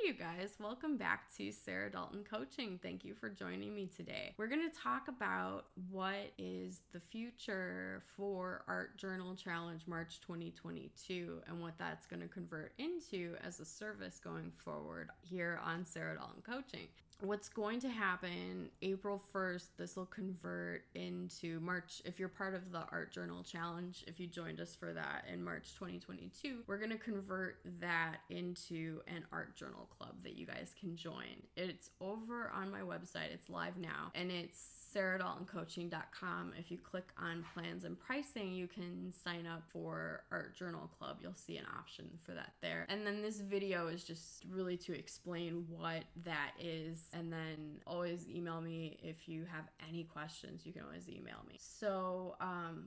you guys, welcome back to Sara Dalton Coaching. Thank you for joining me today. We're going to talk about what is the future for Art Journal Challenge March 2022 and what that's going to convert into as a service going forward here on Sara Dalton Coaching. What's going to happen April 1st, this will convert into March. If you're part of the Art Journal Challenge, if you joined us for that in March 2022, we're going to convert that into an art journal club that you guys can join. It's over on my website. It's live now, and it's saradaltoncoaching.com. If you click on plans and pricing, you can sign up for Art Journal Club. You'll see an option for that there. And then this video is just really to explain what that is. And then always email me if you have any questions. You can always email me. So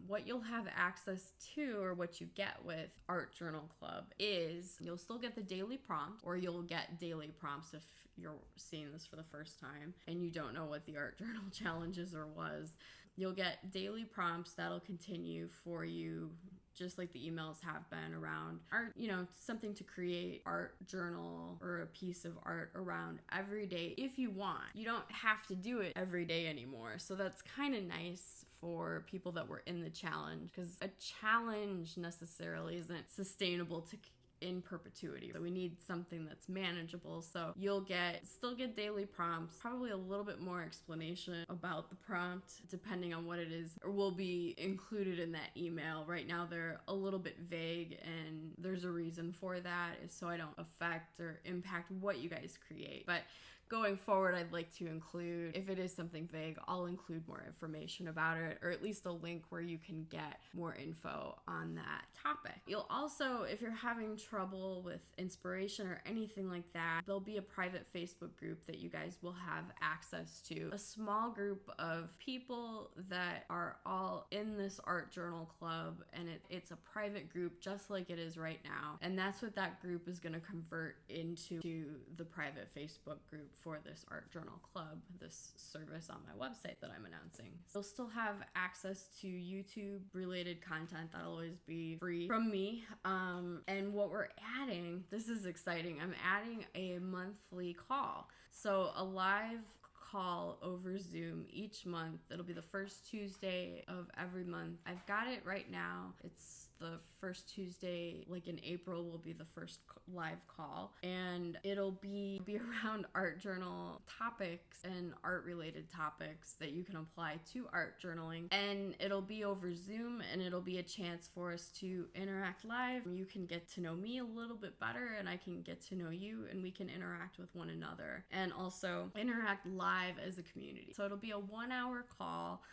what you'll have access to, or what you get with Art Journal Club, is you'll still get the daily prompt, or you'll get daily prompts if you're seeing this for the first time and you don't know what the Art Journal Challenge is or was. You'll get daily prompts that'll continue for you, just like the emails have been around art, something to create art journal or a piece of art around every day if you want. You don't have to do it every day anymore. So that's kind of nice for people that were in the challenge, because a challenge necessarily isn't sustainable in perpetuity. So we need something that's manageable. So you'll still get daily prompts, probably a little bit more explanation about the prompt depending on what it is, or will be included in that email. Right now they're a little bit vague, and there's a reason for that, is so I don't affect or impact what you guys create. But going forward, I'd like to include, if it is something vague, I'll include more information about it, or at least a link where you can get more info on that topic. You'll also, if you're having trouble with inspiration or anything like that, there'll be a private Facebook group that you guys will have access to. A small group of people that are all in this art journal club, and it's a private group just like it is right now. And that's what that group is going to convert into the private Facebook group for this art journal club, this service on my website that I'm announcing. You'll still have access to YouTube related content that'll always be free from me. And what we're adding, this is exciting, I'm adding a monthly call. So a live call over Zoom each month. It'll be the first Tuesday of every month. I've got it right now. It's the first Tuesday, like in April, will be the first live call, and it'll be around art journal topics and art related topics that you can apply to art journaling. And it'll be over Zoom, and it'll be a chance for us to interact live. You can get to know me a little bit better, and I can get to know you, and we can interact with one another and also interact live as a community. So it'll be a 1-hour call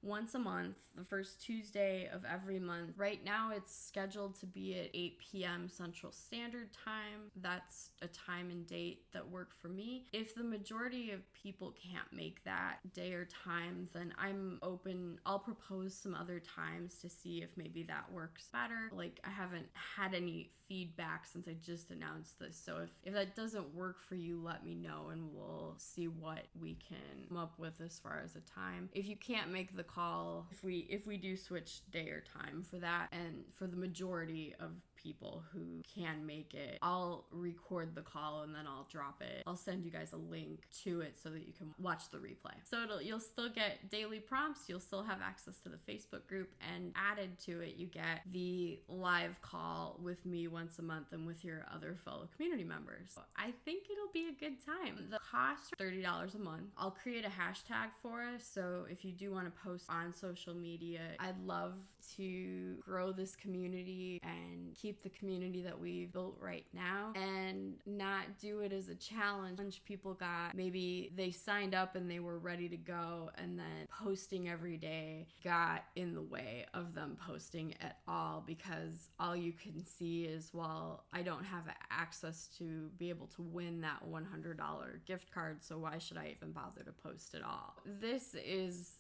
once a month, the first Tuesday of every month. Right now it's scheduled to be at 8 p.m. Central Standard Time. That's a time and date that work for me. If the majority of people can't make that day or time, then I'm open. I'll propose some other times to see if maybe that works better. Like, I haven't had any feedback since I just announced this. So if that doesn't work for you, let me know and we'll see what we can come up with as far as a time. If you can't make the call, if we do switch day or time for that, and for the majority of people who can make it, I'll record the call and then I'll drop it. I'll send you guys a link to it so that you can watch the replay. So you'll still get daily prompts, you'll still have access to the Facebook group, and added to it you get the live call with me once a month and with your other fellow community members. So I think it'll be a good time. The cost is $30 a month. I'll create a hashtag for us, so if you do want to post on social media, I'd love to grow this community and keep the community that we've built right now, and not do it as a challenge. People maybe they signed up and they were ready to go, and then posting every day got in the way of them posting at all, because all you can see is, well, I don't have access to be able to win that $100 gift card, so why should I even bother to post at all?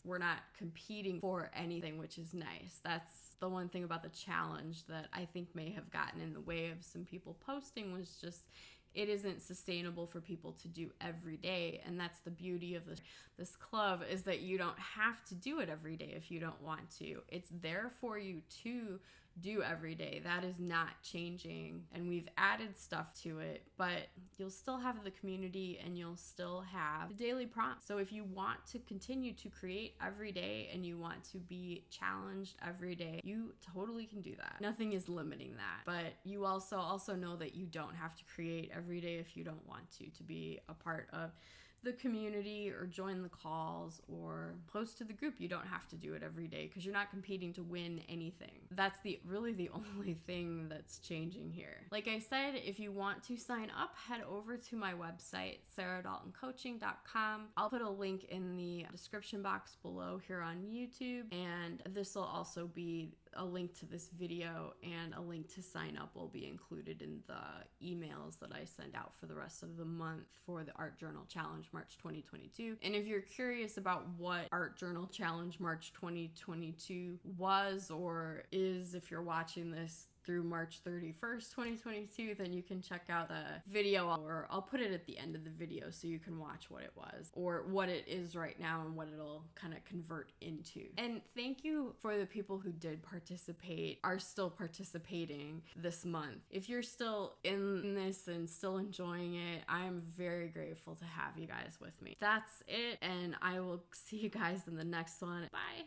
We're not competing for anything, which is nice. That's the one thing about the challenge that I think may have gotten in the way of some people posting, was just it isn't sustainable for people to do every day. And that's the beauty of this club, is that you don't have to do it every day if you don't want to. It's there for you to do every day. That is not changing, and we've added stuff to it, but you'll still have the community and you'll still have the daily prompts. So if you want to continue to create every day and you want to be challenged every day, you totally can do that. Nothing is limiting that. But you also know that you don't have to create every day if you don't want to be a part of the community or join the calls or post to the group. You don't have to do it every day because you're not competing to win anything. That's really the only thing that's changing here. Like I said, if you want to sign up, head over to my website, saradaltoncoaching.com. I'll put a link in the description box below here on YouTube, and this will also be a link to this video, and a link to sign up will be included in the emails that I send out for the rest of the month for the Art Journal Challenge March 2022. And if you're curious about what Art Journal Challenge March 2022 was or is, if you're watching this through March 31st, 2022, then you can check out the video, or I'll put it at the end of the video so you can watch what it was or what it is right now and what it'll kind of convert into. And thank you for the people who did participate, are still participating this month. If you're still in this and still enjoying it, I'm very grateful to have you guys with me. That's it, and I will see you guys in the next one. Bye.